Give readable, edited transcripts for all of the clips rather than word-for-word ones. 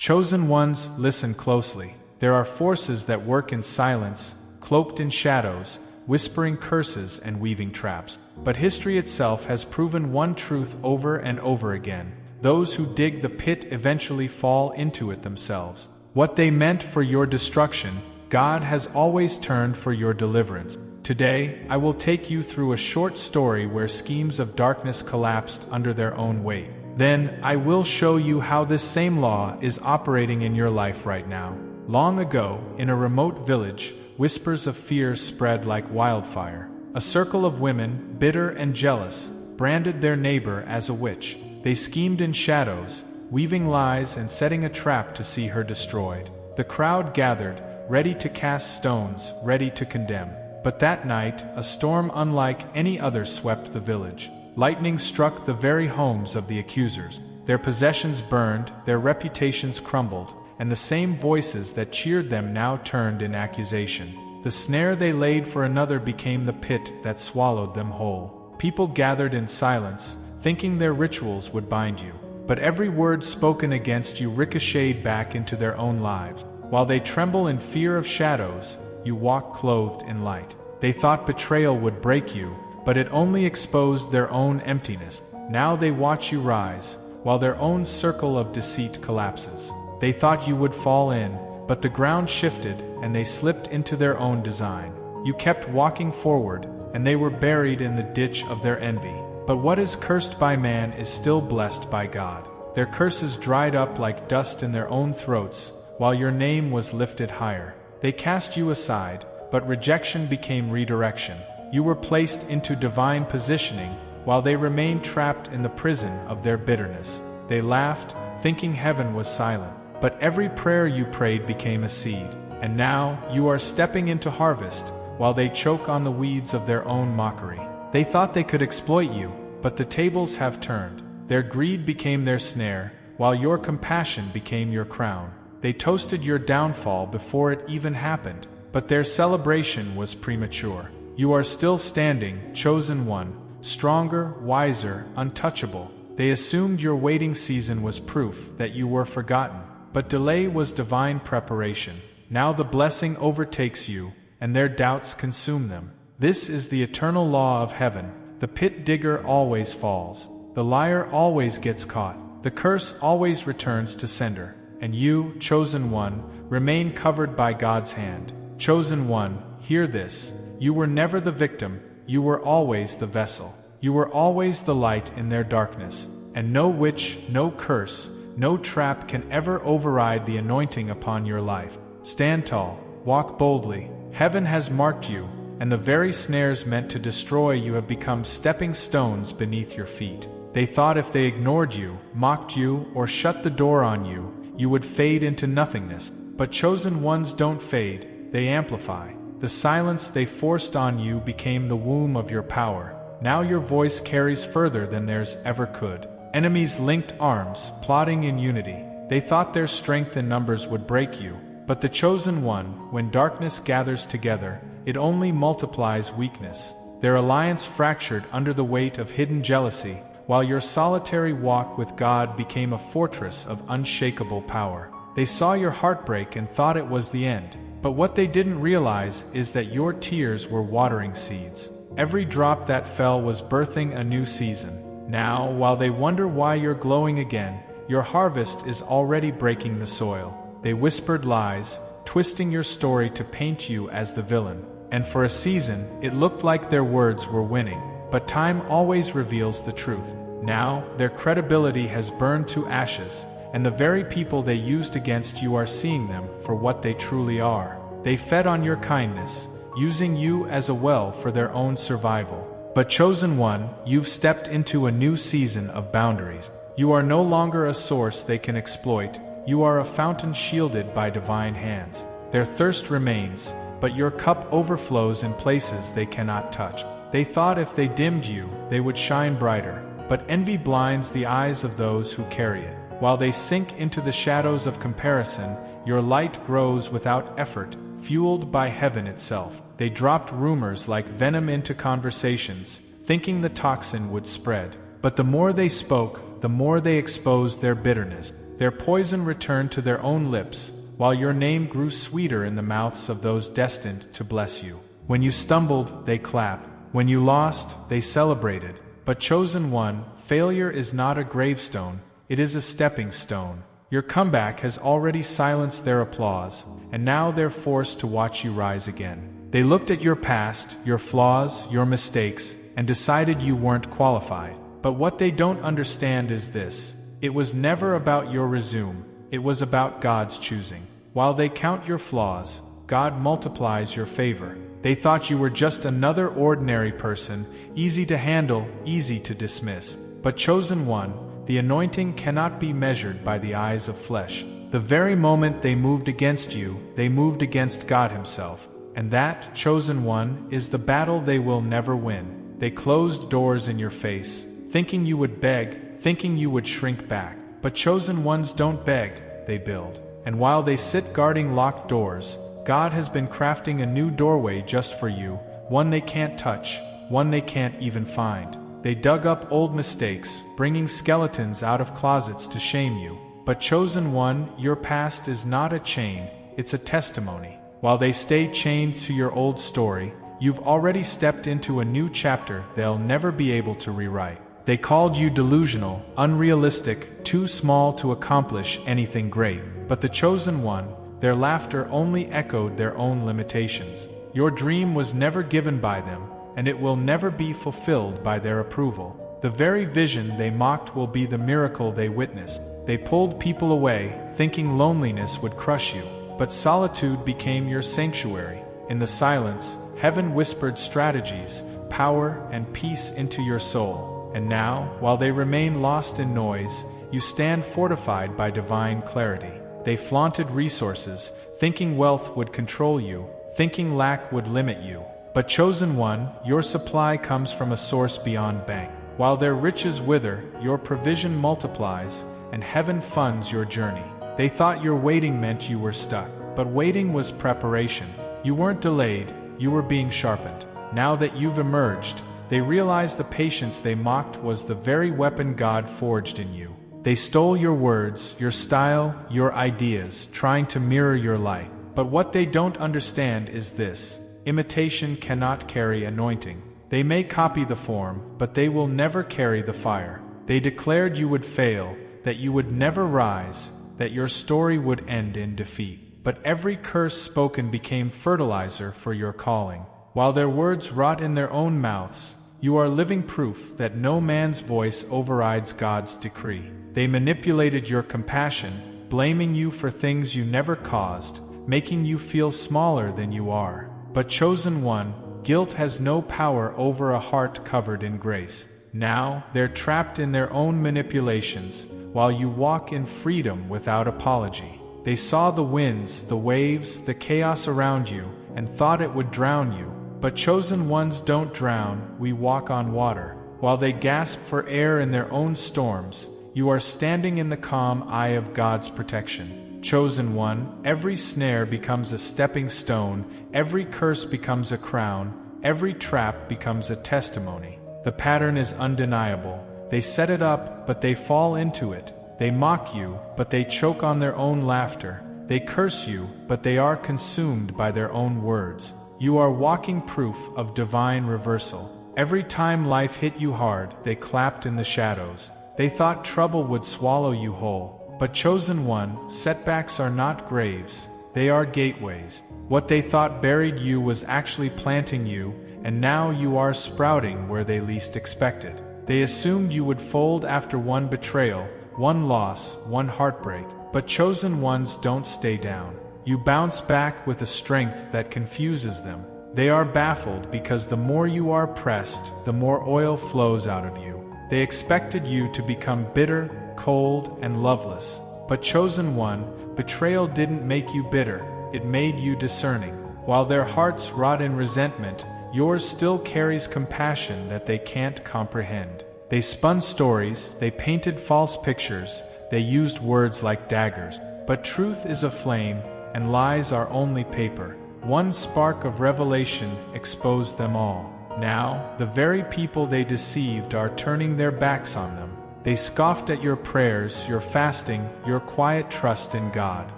Chosen ones, listen closely. There are forces that work in silence, cloaked in shadows, whispering curses and weaving traps. But history itself has proven one truth over and over again. Those who dig the pit eventually fall into it themselves. What they meant for your destruction, God has always turned for your deliverance. Today, I will take you through a short story where schemes of darkness collapsed under their own weight. Then, I will show you how this same law is operating in your life right now. Long ago, in a remote village, whispers of fear spread like wildfire. A circle of women, bitter and jealous, branded their neighbor as a witch. They schemed in shadows, weaving lies and setting a trap to see her destroyed. The crowd gathered, ready to cast stones, ready to condemn. But that night, a storm unlike any other swept the village. Lightning struck the very homes of the accusers. Their possessions burned, their reputations crumbled, and the same voices that cheered them now turned in accusation. The snare they laid for another became the pit that swallowed them whole. People gathered in silence, thinking their rituals would bind you. But every word spoken against you ricocheted back into their own lives. While they tremble in fear of shadows, you walk clothed in light. They thought betrayal would break you, but it only exposed their own emptiness. Now they watch you rise, while their own circle of deceit collapses. They thought you would fall in, but the ground shifted, and they slipped into their own design. You kept walking forward, and they were buried in the ditch of their envy. But what is cursed by man is still blessed by God. Their curses dried up like dust in their own throats, while your name was lifted higher. They cast you aside, but rejection became redirection. You were placed into divine positioning, while they remained trapped in the prison of their bitterness. They laughed, thinking heaven was silent. But every prayer you prayed became a seed. And now, you are stepping into harvest, while they choke on the weeds of their own mockery. They thought they could exploit you, but the tables have turned. Their greed became their snare, while your compassion became your crown. They toasted your downfall before it even happened, but their celebration was premature. You are still standing, chosen one, stronger, wiser, untouchable. They assumed your waiting season was proof that you were forgotten, but delay was divine preparation. Now the blessing overtakes you, and their doubts consume them. This is the eternal law of heaven. The pit digger always falls. The liar always gets caught. The curse always returns to sender. And you, chosen one, remain covered by God's hand. Chosen one, hear this. You were never the victim, you were always the vessel. You were always the light in their darkness. And no witch, no curse, no trap can ever override the anointing upon your life. Stand tall, walk boldly. Heaven has marked you, and the very snares meant to destroy you have become stepping stones beneath your feet. They thought if they ignored you, mocked you, or shut the door on you, you would fade into nothingness. But chosen ones don't fade, they amplify. The silence they forced on you became the womb of your power. Now your voice carries further than theirs ever could. Enemies linked arms, plotting in unity. They thought their strength in numbers would break you. But the chosen one, when darkness gathers together, it only multiplies weakness. Their alliance fractured under the weight of hidden jealousy, while your solitary walk with God became a fortress of unshakable power. They saw your heartbreak and thought it was the end. But what they didn't realize is that your tears were watering seeds. Every drop that fell was birthing a new season. Now, while they wonder why you're glowing again, your harvest is already breaking the soil. They whispered lies, twisting your story to paint you as the villain. And for a season, it looked like their words were winning. But time always reveals the truth. Now, their credibility has burned to ashes, and the very people they used against you are seeing them for what they truly are. They fed on your kindness, using you as a well for their own survival. But chosen one, you've stepped into a new season of boundaries. You are no longer a source they can exploit. You are a fountain shielded by divine hands. Their thirst remains, but your cup overflows in places they cannot touch. They thought if they dimmed you, they would shine brighter. But envy blinds the eyes of those who carry it. While they sink into the shadows of comparison, your light grows without effort, fueled by heaven itself. They dropped rumors like venom into conversations, thinking the toxin would spread. But the more they spoke, the more they exposed their bitterness. Their poison returned to their own lips, while your name grew sweeter in the mouths of those destined to bless you. When you stumbled, they clapped. When you lost, they celebrated. But chosen one, failure is not a gravestone, it is a stepping stone. Your comeback has already silenced their applause, and now they're forced to watch you rise again. They looked at your past, your flaws, your mistakes, and decided you weren't qualified. But what they don't understand is this: it was never about your resume, it was about God's choosing. While they count your flaws, God multiplies your favor. They thought you were just another ordinary person, easy to handle, easy to dismiss. But chosen one, the anointing cannot be measured by the eyes of flesh. The very moment they moved against you, they moved against God Himself. And that, chosen one, is the battle they will never win. They closed doors in your face, thinking you would beg, thinking you would shrink back. But chosen ones don't beg, they build. And while they sit guarding locked doors, God has been crafting a new doorway just for you, one they can't touch, one they can't even find. They dug up old mistakes, bringing skeletons out of closets to shame you. But chosen one, your past is not a chain, it's a testimony. While they stay chained to your old story, you've already stepped into a new chapter they'll never be able to rewrite. They called you delusional, unrealistic, too small to accomplish anything great. But the chosen one, their laughter only echoed their own limitations. Your dream was never given by them, and it will never be fulfilled by their approval. The very vision they mocked will be the miracle they witnessed. They pulled people away, thinking loneliness would crush you. But solitude became your sanctuary. In the silence, heaven whispered strategies, power, and peace into your soul. And now, while they remain lost in noise, you stand fortified by divine clarity. They flaunted resources, thinking wealth would control you, thinking lack would limit you. But chosen one, your supply comes from a source beyond bank. While their riches wither, your provision multiplies, and heaven funds your journey. They thought your waiting meant you were stuck, but waiting was preparation. You weren't delayed, you were being sharpened. Now that you've emerged, they realized the patience they mocked was the very weapon God forged in you. They stole your words, your style, your ideas, trying to mirror your light. But what they don't understand is this: imitation cannot carry anointing. They may copy the form, but they will never carry the fire. They declared you would fail, that you would never rise, that your story would end in defeat. But every curse spoken became fertilizer for your calling. While their words rot in their own mouths, you are living proof that no man's voice overrides God's decree. They manipulated your compassion, blaming you for things you never caused, making you feel smaller than you are. But chosen one, guilt has no power over a heart covered in grace. Now, they're trapped in their own manipulations, while you walk in freedom without apology. They saw the winds, the waves, the chaos around you, and thought it would drown you. But chosen ones don't drown, we walk on water. While they gasp for air in their own storms, you are standing in the calm eye of God's protection. Chosen one, every snare becomes a stepping stone, every curse becomes a crown, every trap becomes a testimony. The pattern is undeniable. They set it up, but they fall into it. They mock you, but they choke on their own laughter. They curse you, but they are consumed by their own words. You are walking proof of divine reversal. Every time life hit you hard, they clapped in the shadows. They thought trouble would swallow you whole. But chosen one, setbacks are not graves, they are gateways. What they thought buried you was actually planting you, and now you are sprouting where they least expected. They assumed you would fold after one betrayal, one loss, one heartbreak. But chosen ones don't stay down. You bounce back with a strength that confuses them. They are baffled because the more you are pressed, the more oil flows out of you. They expected you to become bitter, cold, and loveless. But chosen one, betrayal didn't make you bitter, it made you discerning. While their hearts rot in resentment, yours still carries compassion that they can't comprehend. They spun stories, they painted false pictures, they used words like daggers. But truth is a flame, and lies are only paper. One spark of revelation exposed them all. Now, the very people they deceived are turning their backs on them. They scoffed at your prayers, your fasting, your quiet trust in God.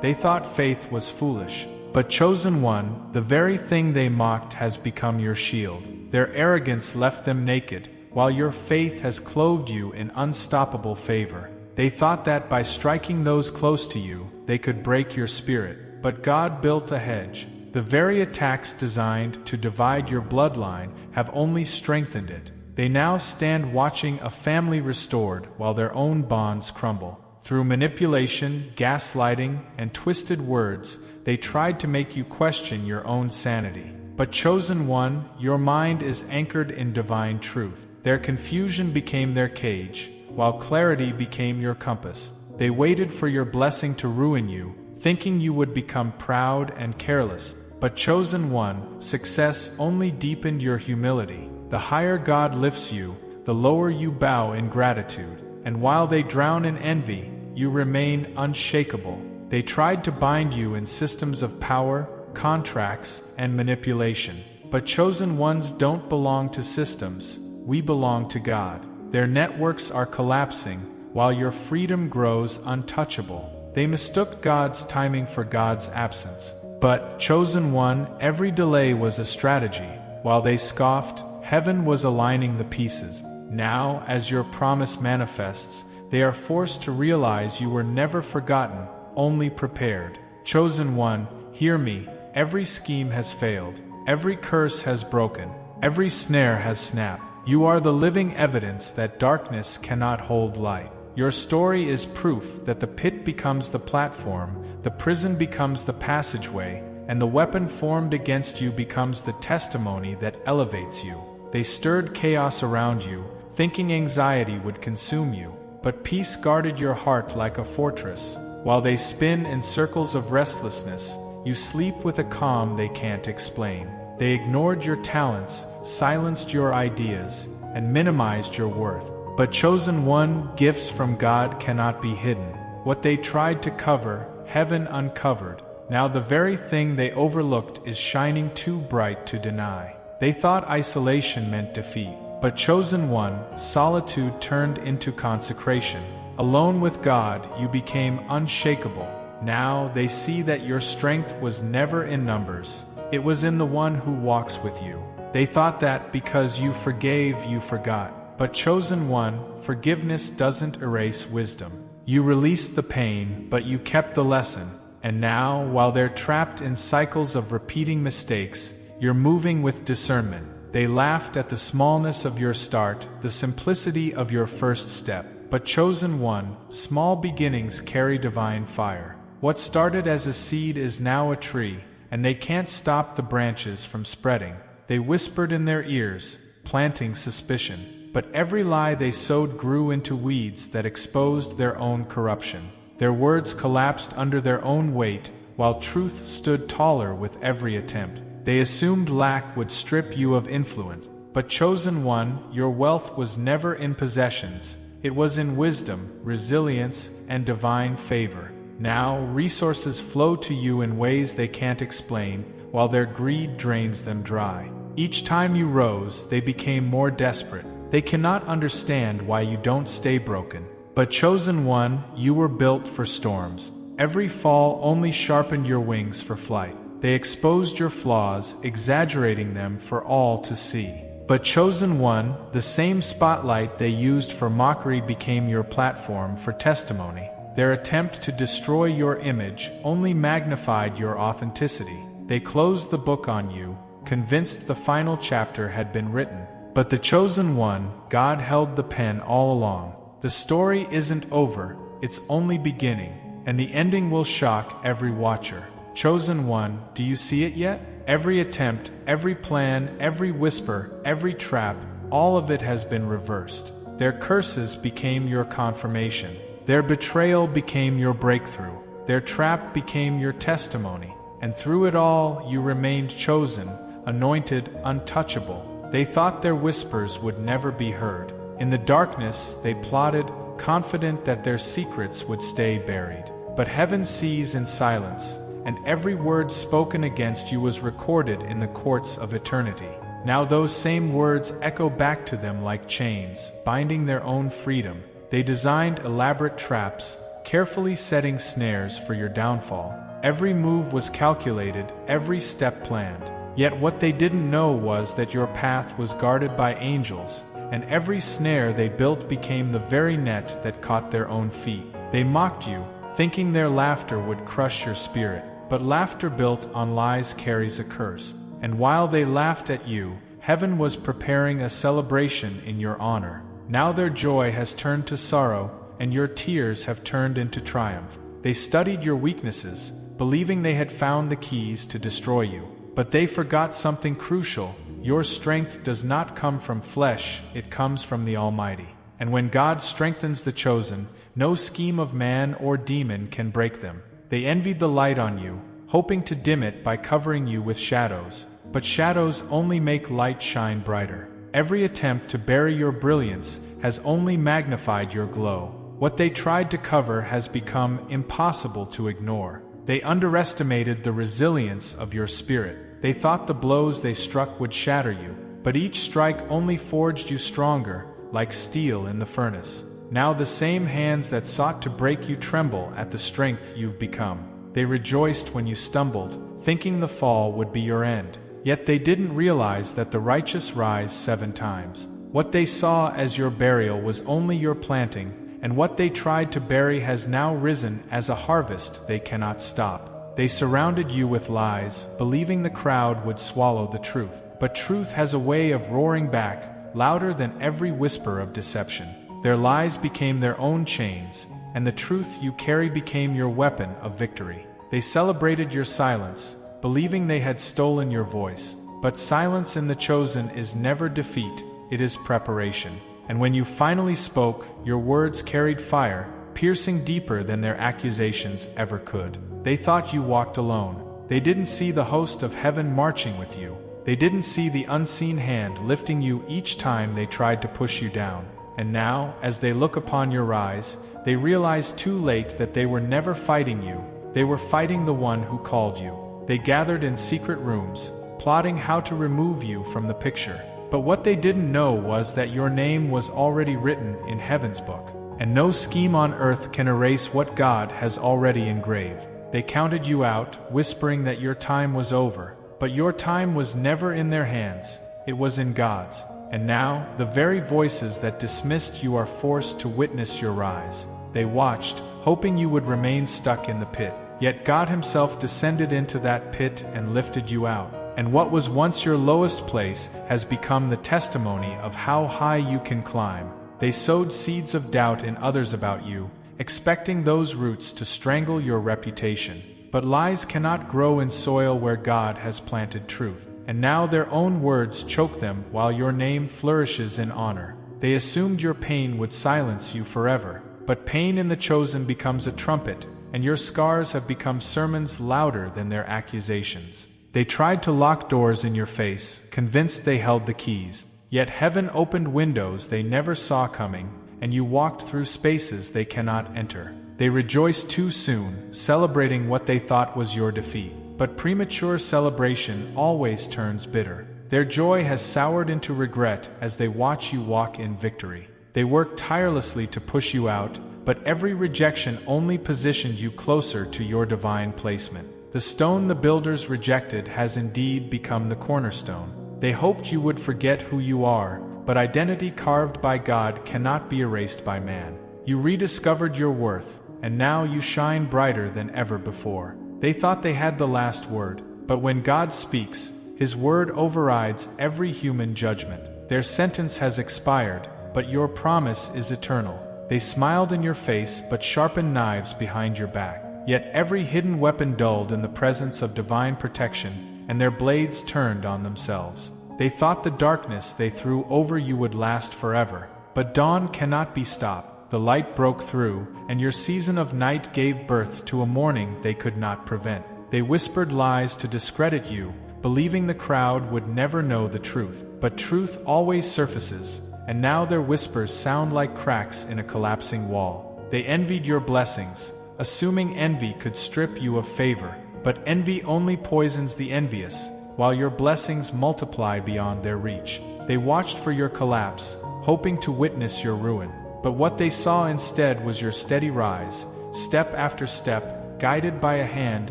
They thought faith was foolish. But chosen one, the very thing they mocked has become your shield. Their arrogance left them naked, while your faith has clothed you in unstoppable favor. They thought that by striking those close to you, they could break your spirit. But God built a hedge. The very attacks designed to divide your bloodline have only strengthened it. They now stand watching a family restored while their own bonds crumble. Through manipulation, gaslighting, and twisted words, they tried to make you question your own sanity. But chosen one, your mind is anchored in divine truth. Their confusion became their cage, while clarity became your compass. They waited for your blessing to ruin you, thinking you would become proud and careless. But chosen one, success only deepened your humility. The higher God lifts you, the lower you bow in gratitude. And while they drown in envy, you remain unshakable. They tried to bind you in systems of power, contracts, and manipulation. But chosen ones don't belong to systems, we belong to God. Their networks are collapsing, while your freedom grows untouchable. They mistook God's timing for God's absence. But, chosen one, every delay was a strategy. While they scoffed, heaven was aligning the pieces. Now, as your promise manifests, they are forced to realize you were never forgotten, only prepared. Chosen one, hear me. Every scheme has failed. Every curse has broken. Every snare has snapped. You are the living evidence that darkness cannot hold light. Your story is proof that the pit becomes the platform, the prison becomes the passageway, and the weapon formed against you becomes the testimony that elevates you. They stirred chaos around you, thinking anxiety would consume you. But peace guarded your heart like a fortress. While they spin in circles of restlessness, you sleep with a calm they can't explain. They ignored your talents, silenced your ideas, and minimized your worth. But chosen one, gifts from God cannot be hidden. What they tried to cover, heaven uncovered. Now the very thing they overlooked is shining too bright to deny. They thought isolation meant defeat. But chosen one, solitude turned into consecration. Alone with God, you became unshakable. Now they see that your strength was never in numbers. It was in the one who walks with you. They thought that because you forgave, you forgot. But chosen one, forgiveness doesn't erase wisdom. You released the pain, but you kept the lesson. And now, while they're trapped in cycles of repeating mistakes, you're moving with discernment. They laughed at the smallness of your start, the simplicity of your first step. But chosen one, small beginnings carry divine fire. What started as a seed is now a tree, and they can't stop the branches from spreading. They whispered in their ears, planting suspicion. But every lie they sowed grew into weeds that exposed their own corruption. Their words collapsed under their own weight, while truth stood taller with every attempt. They assumed lack would strip you of influence. But chosen one, your wealth was never in possessions. It was in wisdom, resilience, and divine favor. Now, resources flow to you in ways they can't explain, while their greed drains them dry. Each time you rose, they became more desperate. They cannot understand why you don't stay broken. But chosen one, you were built for storms. Every fall only sharpened your wings for flight. They exposed your flaws, exaggerating them for all to see. But chosen one, the same spotlight they used for mockery became your platform for testimony. Their attempt to destroy your image only magnified your authenticity. They closed the book on you, convinced the final chapter had been written. But the chosen one, God held the pen all along. The story isn't over, it's only beginning, and the ending will shock every watcher. Chosen one, do you see it yet? Every attempt, every plan, every whisper, every trap, all of it has been reversed. Their curses became your confirmation. Their betrayal became your breakthrough. Their trap became your testimony. And through it all, you remained chosen, anointed, untouchable. They thought their whispers would never be heard. In the darkness, they plotted, confident that their secrets would stay buried. But heaven sees in silence, and every word spoken against you was recorded in the courts of eternity. Now those same words echo back to them like chains, binding their own freedom. They designed elaborate traps, carefully setting snares for your downfall. Every move was calculated, every step planned. Yet what they didn't know was that your path was guarded by angels, and every snare they built became the very net that caught their own feet. They mocked you, thinking their laughter would crush your spirit. But laughter built on lies carries a curse. And while they laughed at you, heaven was preparing a celebration in your honor. Now their joy has turned to sorrow, and your tears have turned into triumph. They studied your weaknesses, believing they had found the keys to destroy you. But they forgot something crucial. Your strength does not come from flesh, it comes from the Almighty. And when God strengthens the chosen, no scheme of man or demon can break them. They envied the light on you, hoping to dim it by covering you with shadows. But shadows only make light shine brighter. Every attempt to bury your brilliance has only magnified your glow. What they tried to cover has become impossible to ignore. They underestimated the resilience of your spirit. They thought the blows they struck would shatter you, but each strike only forged you stronger, like steel in the furnace. Now the same hands that sought to break you tremble at the strength you've become. They rejoiced when you stumbled, thinking the fall would be your end. Yet they didn't realize that the righteous rise 7 times. What they saw as your burial was only your planting, and what they tried to bury has now risen as a harvest they cannot stop. They surrounded you with lies, believing the crowd would swallow the truth. But truth has a way of roaring back, louder than every whisper of deception. Their lies became their own chains, and the truth you carry became your weapon of victory. They celebrated your silence, believing they had stolen your voice. But silence in the chosen is never defeat, it is preparation. And when you finally spoke, your words carried fire, piercing deeper than their accusations ever could. They thought you walked alone. They didn't see the host of heaven marching with you. They didn't see the unseen hand lifting you each time they tried to push you down. And now, as they look upon your rise, they realize too late that they were never fighting you. They were fighting the one who called you. They gathered in secret rooms, plotting how to remove you from the picture. But what they didn't know was that your name was already written in heaven's book. And no scheme on earth can erase what God has already engraved. They counted you out, whispering that your time was over. But your time was never in their hands, it was in God's. And now, the very voices that dismissed you are forced to witness your rise. They watched, hoping you would remain stuck in the pit. Yet God Himself descended into that pit and lifted you out. And what was once your lowest place has become the testimony of how high you can climb. They sowed seeds of doubt in others about you, expecting those roots to strangle your reputation. But lies cannot grow in soil where God has planted truth. And now their own words choke them while your name flourishes in honor. They assumed your pain would silence you forever. But pain in the chosen becomes a trumpet, and your scars have become sermons louder than their accusations. They tried to lock doors in your face, convinced they held the keys. Yet heaven opened windows they never saw coming, and you walked through spaces they cannot enter. They rejoiced too soon, celebrating what they thought was your defeat. But premature celebration always turns bitter. Their joy has soured into regret as they watch you walk in victory. They worked tirelessly to push you out, but every rejection only positioned you closer to your divine placement. The stone the builders rejected has indeed become the cornerstone. They hoped you would forget who you are, but identity carved by God cannot be erased by man. You rediscovered your worth, and now you shine brighter than ever before. They thought they had the last word, but when God speaks, His word overrides every human judgment. Their sentence has expired, but your promise is eternal. They smiled in your face but sharpened knives behind your back. Yet every hidden weapon dulled in the presence of divine protection, and their blades turned on themselves. They thought the darkness they threw over you would last forever. But dawn cannot be stopped. The light broke through, and your season of night gave birth to a morning they could not prevent. They whispered lies to discredit you, believing the crowd would never know the truth. But truth always surfaces, and now their whispers sound like cracks in a collapsing wall. They envied your blessings, assuming envy could strip you of favor. But envy only poisons the envious, while your blessings multiply beyond their reach. They watched for your collapse, hoping to witness your ruin. But what they saw instead was your steady rise, step after step, guided by a hand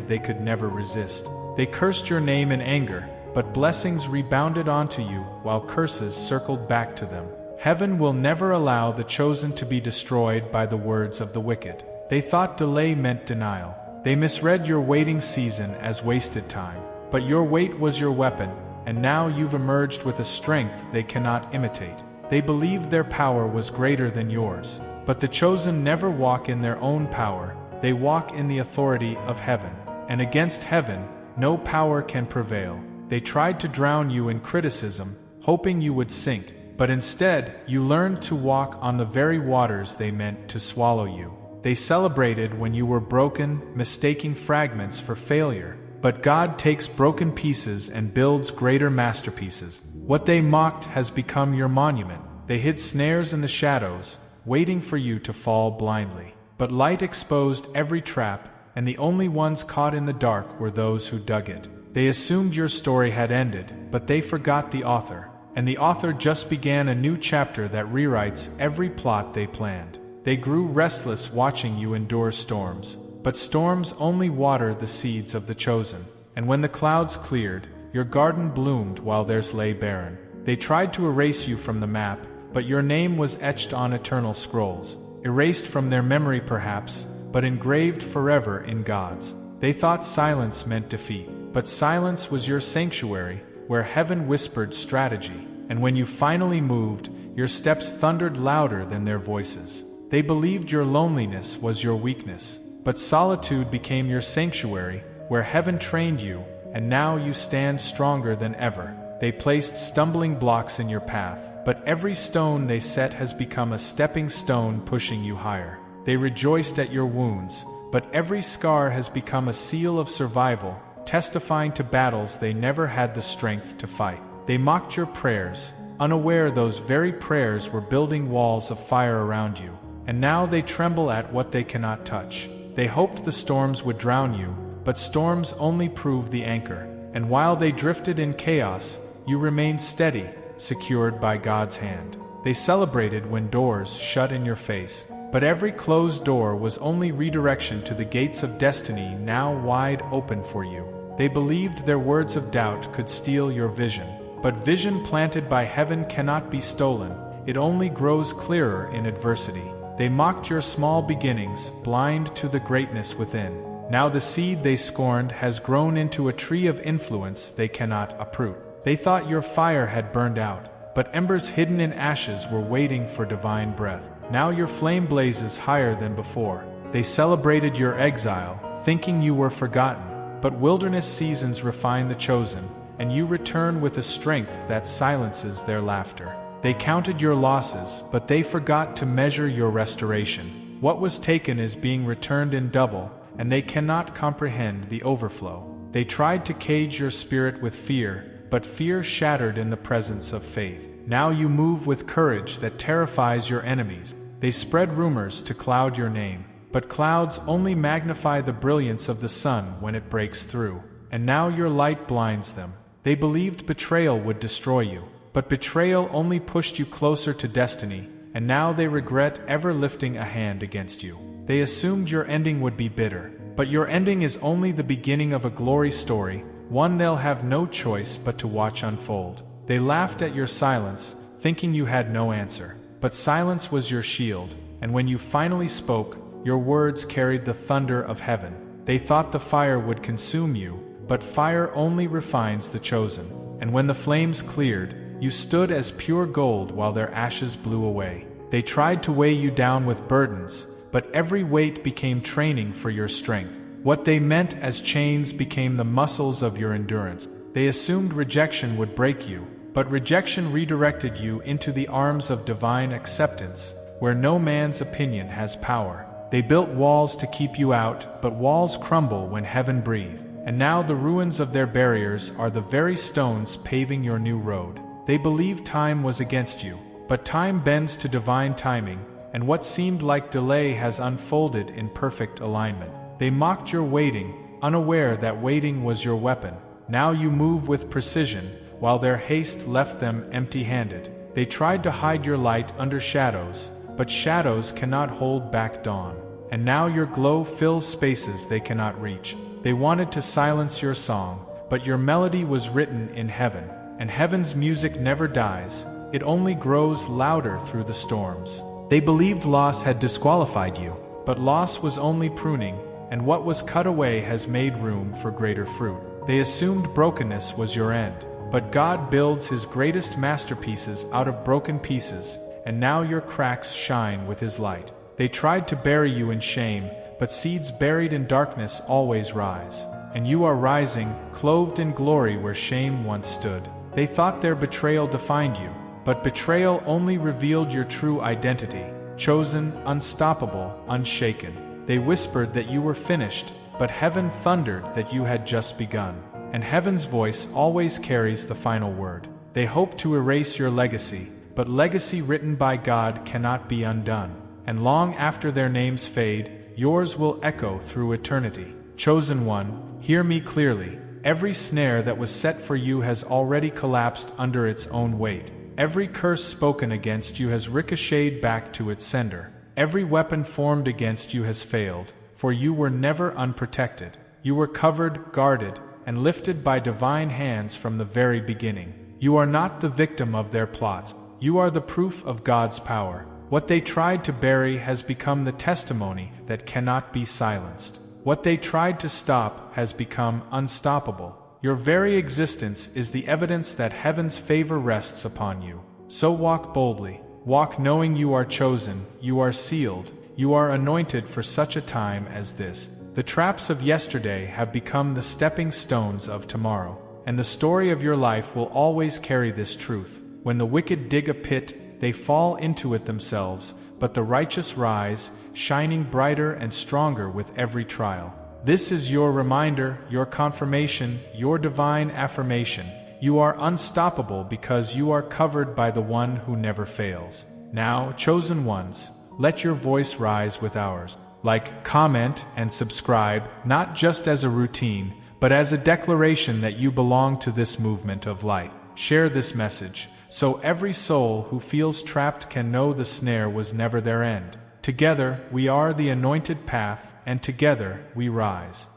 they could never resist. They cursed your name in anger, but blessings rebounded onto you while curses circled back to them. Heaven will never allow the chosen to be destroyed by the words of the wicked. They thought delay meant denial. They misread your waiting season as wasted time. But your wait was your weapon, and now you've emerged with a strength they cannot imitate. They believed their power was greater than yours. But the chosen never walk in their own power, they walk in the authority of heaven. And against heaven, no power can prevail. They tried to drown you in criticism, hoping you would sink, but instead, you learned to walk on the very waters they meant to swallow you. They celebrated when you were broken, mistaking fragments for failure. But God takes broken pieces and builds greater masterpieces. What they mocked has become your monument. They hid snares in the shadows, waiting for you to fall blindly. But light exposed every trap, and the only ones caught in the dark were those who dug it. They assumed your story had ended, but they forgot the author. And the author just began a new chapter that rewrites every plot they planned. They grew restless watching you endure storms. But storms only water the seeds of the chosen. And when the clouds cleared, your garden bloomed while theirs lay barren. They tried to erase you from the map, but your name was etched on eternal scrolls. Erased from their memory perhaps, but engraved forever in God's. They thought silence meant defeat, but silence was your sanctuary, where heaven whispered strategy. And when you finally moved, your steps thundered louder than their voices. They believed your loneliness was your weakness. But solitude became your sanctuary, where heaven trained you, and now you stand stronger than ever. They placed stumbling blocks in your path, but every stone they set has become a stepping stone pushing you higher. They rejoiced at your wounds, but every scar has become a seal of survival, testifying to battles they never had the strength to fight. They mocked your prayers, unaware those very prayers were building walls of fire around you, and now they tremble at what they cannot touch. They hoped the storms would drown you, but storms only prove the anchor. And while they drifted in chaos, you remained steady, secured by God's hand. They celebrated when doors shut in your face, but every closed door was only redirection to the gates of destiny now wide open for you. They believed their words of doubt could steal your vision, but vision planted by heaven cannot be stolen. It only grows clearer in adversity. They mocked your small beginnings, blind to the greatness within. Now the seed they scorned has grown into a tree of influence they cannot uproot. They thought your fire had burned out, but embers hidden in ashes were waiting for divine breath. Now your flame blazes higher than before. They celebrated your exile, thinking you were forgotten, but wilderness seasons refine the chosen, and you return with a strength that silences their laughter. They counted your losses, but they forgot to measure your restoration. What was taken is being returned in double, and they cannot comprehend the overflow. They tried to cage your spirit with fear, but fear shattered in the presence of faith. Now you move with courage that terrifies your enemies. They spread rumors to cloud your name, but clouds only magnify the brilliance of the sun when it breaks through. And now your light blinds them. They believed betrayal would destroy you. But betrayal only pushed you closer to destiny, and now they regret ever lifting a hand against you. They assumed your ending would be bitter, but your ending is only the beginning of a glory story, one they'll have no choice but to watch unfold. They laughed at your silence, thinking you had no answer. But silence was your shield, and when you finally spoke, your words carried the thunder of heaven. They thought the fire would consume you, but fire only refines the chosen. And when the flames cleared, you stood as pure gold while their ashes blew away. They tried to weigh you down with burdens, but every weight became training for your strength. What they meant as chains became the muscles of your endurance. They assumed rejection would break you, but rejection redirected you into the arms of divine acceptance, where no man's opinion has power. They built walls to keep you out, but walls crumble when heaven breathes. And now the ruins of their barriers are the very stones paving your new road. They believed time was against you, but time bends to divine timing, and what seemed like delay has unfolded in perfect alignment. They mocked your waiting, unaware that waiting was your weapon. Now you move with precision, while their haste left them empty-handed. They tried to hide your light under shadows, but shadows cannot hold back dawn. And now your glow fills spaces they cannot reach. They wanted to silence your song, but your melody was written in heaven, and heaven's music never dies, it only grows louder through the storms. They believed loss had disqualified you, but loss was only pruning, and what was cut away has made room for greater fruit. They assumed brokenness was your end, but God builds his greatest masterpieces out of broken pieces, and now your cracks shine with his light. They tried to bury you in shame, but seeds buried in darkness always rise, and you are rising, clothed in glory where shame once stood. They thought their betrayal defined you, but betrayal only revealed your true identity, chosen, unstoppable, unshaken. They whispered that you were finished, but heaven thundered that you had just begun. And heaven's voice always carries the final word. They hope to erase your legacy, but legacy written by God cannot be undone. And long after their names fade, yours will echo through eternity. Chosen one, hear me clearly. Every snare that was set for you has already collapsed under its own weight. Every curse spoken against you has ricocheted back to its sender. Every weapon formed against you has failed, for you were never unprotected. You were covered, guarded, and lifted by divine hands from the very beginning. You are not the victim of their plots. You are the proof of God's power. What they tried to bury has become the testimony that cannot be silenced. What they tried to stop has become unstoppable. Your very existence is the evidence that heaven's favor rests upon you. So walk boldly. Walk knowing you are chosen, you are sealed, you are anointed for such a time as this. The traps of yesterday have become the stepping stones of tomorrow, and the story of your life will always carry this truth. When the wicked dig a pit, they fall into it themselves, but the righteous rise, shining brighter and stronger with every trial. This is your reminder, your confirmation, your divine affirmation. You are unstoppable because you are covered by the one who never fails. Now, chosen ones, let your voice rise with ours. Like, comment, and subscribe, not just as a routine, but as a declaration that you belong to this movement of light. Share this message, so every soul who feels trapped can know the snare was never their end. Together, we are the anointed path, and together, we rise.